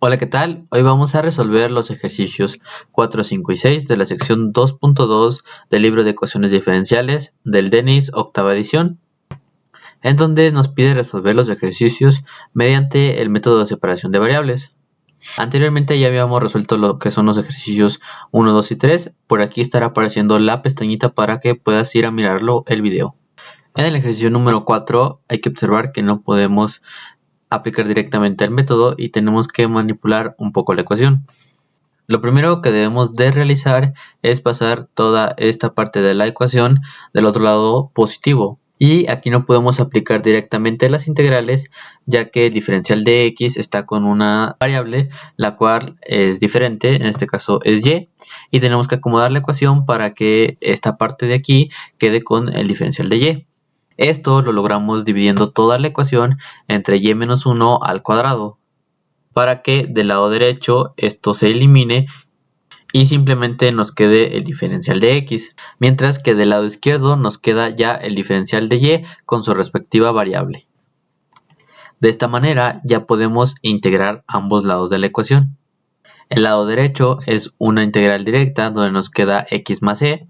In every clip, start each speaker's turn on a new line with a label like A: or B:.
A: Hola, ¿qué tal? Hoy vamos a resolver los ejercicios 4, 5 y 6 de la sección 2.2 del libro de ecuaciones diferenciales del DENIS octava edición, en donde nos pide resolver los ejercicios mediante el método de separación de variables. Anteriormente ya habíamos resuelto lo que son los ejercicios 1, 2 y 3. Por aquí estará apareciendo la pestañita para que puedas ir a mirarlo el video. En el ejercicio número 4 hay que observar que no podemos aplicar directamente el método y tenemos que manipular un poco la ecuación. Lo primero que debemos de realizar es pasar toda esta parte de la ecuación del otro lado positivo. Y aquí no podemos aplicar directamente las integrales, ya que el diferencial de x está con una variable, la cual es diferente, en este caso es y, y tenemos que acomodar la ecuación para que esta parte de aquí quede con el diferencial de y. Esto lo logramos dividiendo toda la ecuación entre y menos 1 al cuadrado, para que del lado derecho esto se elimine y simplemente nos quede el diferencial de x, mientras que del lado izquierdo nos queda ya el diferencial de y con su respectiva variable. De esta manera ya podemos integrar ambos lados de la ecuación. El lado derecho es una integral directa donde nos queda x más e,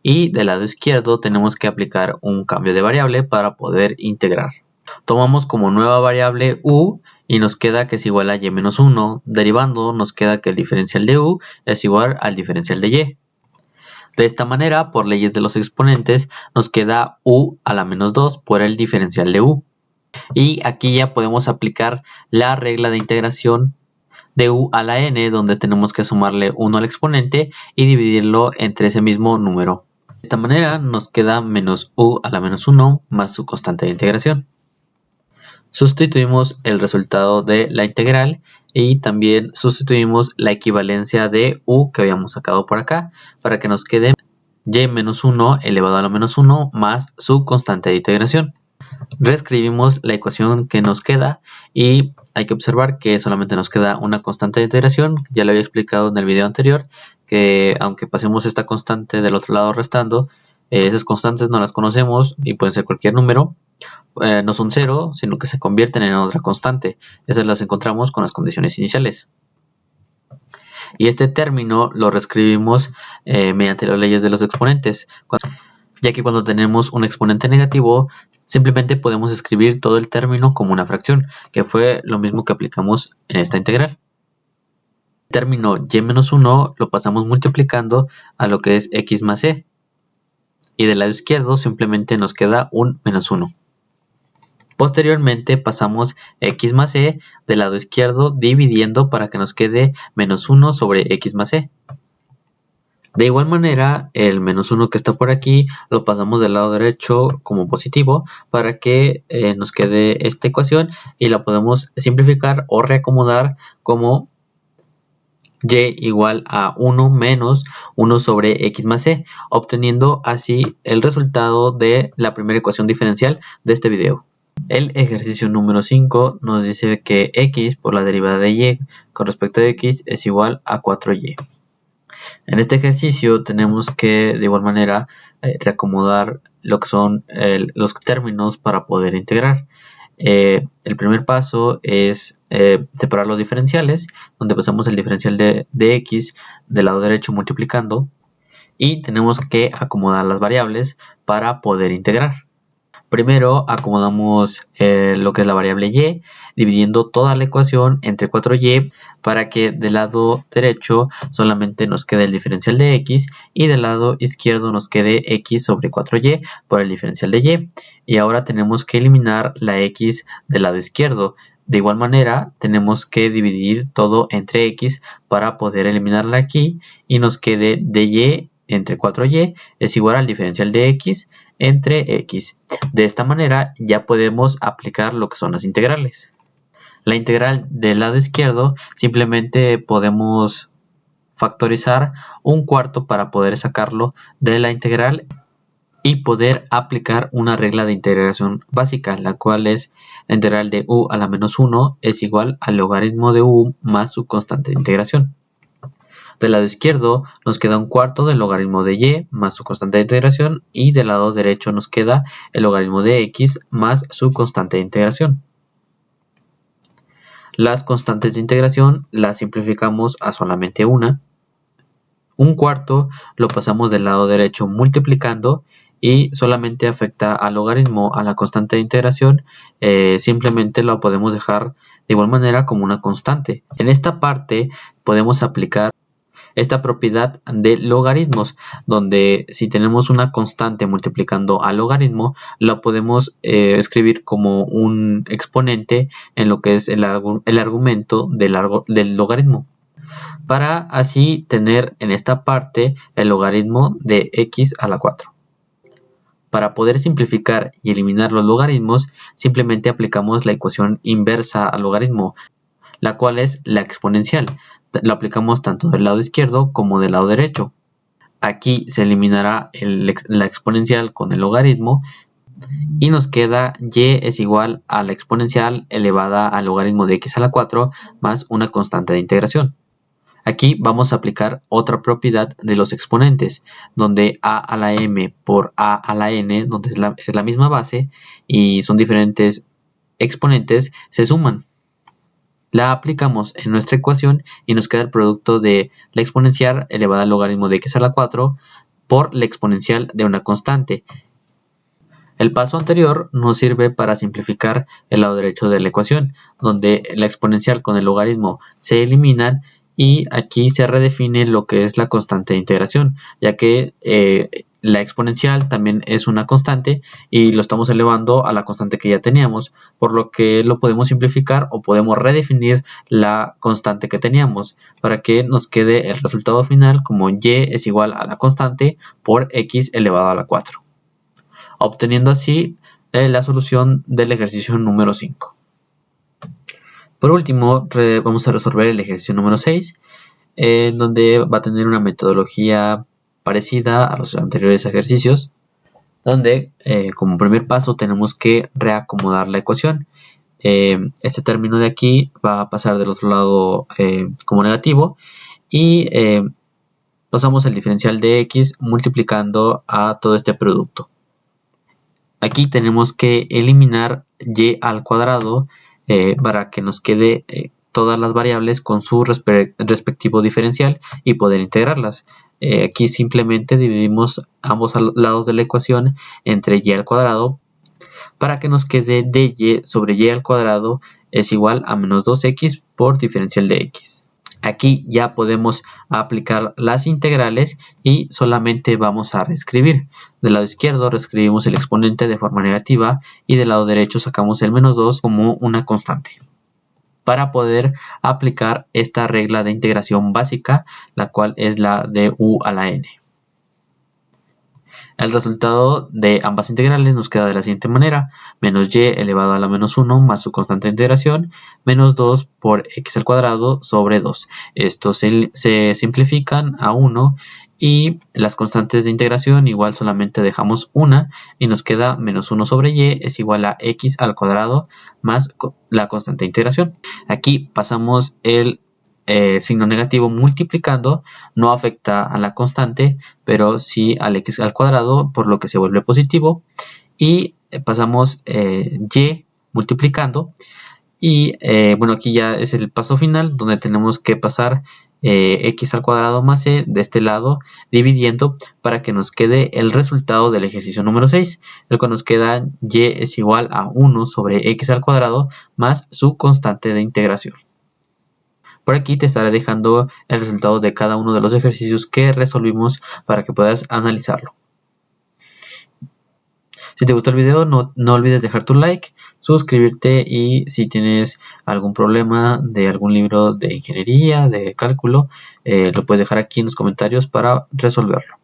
A: y del lado izquierdo tenemos que aplicar un cambio de variable para poder integrar. Tomamos como nueva variable u y nos queda que es igual a y menos 1. Derivando nos queda que el diferencial de u es igual al diferencial de y. De esta manera, por leyes de los exponentes, nos queda u a la menos 2 por el diferencial de u. Y aquí ya podemos aplicar la regla de integración de u a la n, donde tenemos que sumarle 1 al exponente y dividirlo entre ese mismo número. De esta manera nos queda menos u a la menos 1 más su constante de integración. Sustituimos el resultado de la integral y también sustituimos la equivalencia de u que habíamos sacado por acá para que nos quede y menos 1 elevado a la menos 1 más su constante de integración. Reescribimos la ecuación que nos queda y hay que observar que solamente nos queda una constante de integración. Ya lo había explicado en el video anterior que aunque pasemos esta constante del otro lado restando, esas constantes no las conocemos y pueden ser cualquier número. No son 0, sino que se convierten en otra constante. Esas las encontramos con las condiciones iniciales. Y este término lo reescribimos mediante las leyes de los exponentes, ya que cuando tenemos un exponente negativo, simplemente podemos escribir todo el término como una fracción, que fue lo mismo que aplicamos en esta integral. El término y menos 1 lo pasamos multiplicando a lo que es x más e, y del lado izquierdo simplemente nos queda un menos 1. Posteriormente pasamos x más e del lado izquierdo dividiendo para que nos quede menos 1 sobre x más e. De igual manera, el menos 1 que está por aquí lo pasamos del lado derecho como positivo para que nos quede esta ecuación y la podemos simplificar o reacomodar como y igual a 1 menos 1 sobre x más e, obteniendo así el resultado de la primera ecuación diferencial de este video. El ejercicio número 5 nos dice que x por la derivada de y con respecto a x es igual a 4y. En este ejercicio tenemos que de igual manera reacomodar lo que son los términos para poder integrar. El primer paso es separar los diferenciales, donde pasamos el diferencial de x del lado derecho multiplicando y tenemos que acomodar las variables para poder integrar. Primero acomodamos lo que es la variable y, dividiendo toda la ecuación entre 4y para que del lado derecho solamente nos quede el diferencial de x y del lado izquierdo nos quede x sobre 4y por el diferencial de y. Y ahora tenemos que eliminar la x del lado izquierdo. De igual manera tenemos que dividir todo entre x para poder eliminarla aquí y nos quede dy entre 4y es igual al diferencial de x entre x. De esta manera ya podemos aplicar lo que son las integrales. La integral del lado izquierdo simplemente podemos factorizar un cuarto para poder sacarlo de la integral y poder aplicar una regla de integración básica, la cual es la integral de u a la menos 1 es igual al logaritmo de u más su constante de integración. Del lado izquierdo nos queda un cuarto del logaritmo de y más su constante de integración y del lado derecho nos queda el logaritmo de x más su constante de integración. Las constantes de integración las simplificamos a solamente una. Un cuarto lo pasamos del lado derecho multiplicando y solamente afecta al logaritmo, a la constante de integración, simplemente lo podemos dejar de igual manera como una constante. En esta parte podemos aplicar esta propiedad de logaritmos, donde si tenemos una constante multiplicando al logaritmo, la podemos escribir como un exponente en lo que es el argumento del logaritmo, para así tener en esta parte el logaritmo de x a la 4. Para poder simplificar y eliminar los logaritmos, simplemente aplicamos la ecuación inversa al logaritmo, la cual es la exponencial. Lo aplicamos tanto del lado izquierdo como del lado derecho. Aquí se eliminará la exponencial con el logaritmo y nos queda y es igual a la exponencial elevada al logaritmo de x a la 4 más una constante de integración. Aquí vamos a aplicar otra propiedad de los exponentes, donde a a la m por a a la n, donde es la misma base y son diferentes exponentes, se suman. La aplicamos en nuestra ecuación y nos queda el producto de la exponencial elevada al logaritmo de x a la 4 por la exponencial de una constante. El paso anterior nos sirve para simplificar el lado derecho de la ecuación, donde la exponencial con el logaritmo se eliminan y aquí se redefine lo que es la constante de integración, ya que la exponencial también es una constante y lo estamos elevando a la constante que ya teníamos, por lo que lo podemos simplificar o podemos redefinir la constante que teníamos para que nos quede el resultado final como y es igual a la constante por x elevado a la 4, obteniendo así la solución del ejercicio número 5. Por último, vamos a resolver el ejercicio número 6, donde va a tener una metodología parecida a los anteriores ejercicios, donde como primer paso tenemos que reacomodar la ecuación. Este término de aquí va a pasar del otro lado como negativo y pasamos el diferencial de x multiplicando a todo este producto. Aquí tenemos que eliminar y al cuadrado para que nos quede todas las variables con su respectivo diferencial y poder integrarlas. Aquí simplemente dividimos ambos lados de la ecuación entre y al cuadrado para que nos quede dy sobre y al cuadrado es igual a menos 2x por diferencial de x. Aquí ya podemos aplicar las integrales y solamente vamos a reescribir. Del lado izquierdo reescribimos el exponente de forma negativa y del lado derecho sacamos el menos 2 como una constante, para poder aplicar esta regla de integración básica, la cual es la de u a la n. El resultado de ambas integrales nos queda de la siguiente manera: menos y elevado a la menos 1 más su constante de integración, menos 2 por x al cuadrado sobre 2. Estos se simplifican a 1 y las constantes de integración igual solamente dejamos una y nos queda menos 1 sobre y es igual a x al cuadrado más la constante de integración. Aquí pasamos el signo negativo multiplicando, no afecta a la constante, pero sí al x al cuadrado, por lo que se vuelve positivo, y pasamos y multiplicando, y bueno, aquí ya es el paso final donde tenemos que pasar x al cuadrado más c de este lado dividiendo para que nos quede el resultado del ejercicio número 6, el cual nos queda y es igual a 1 sobre x al cuadrado más su constante de integración. Por aquí te estaré dejando el resultado de cada uno de los ejercicios que resolvimos para que puedas analizarlo. Si te gustó el video, no olvides dejar tu like, suscribirte y si tienes algún problema de algún libro de ingeniería, de cálculo, lo puedes dejar aquí en los comentarios para resolverlo.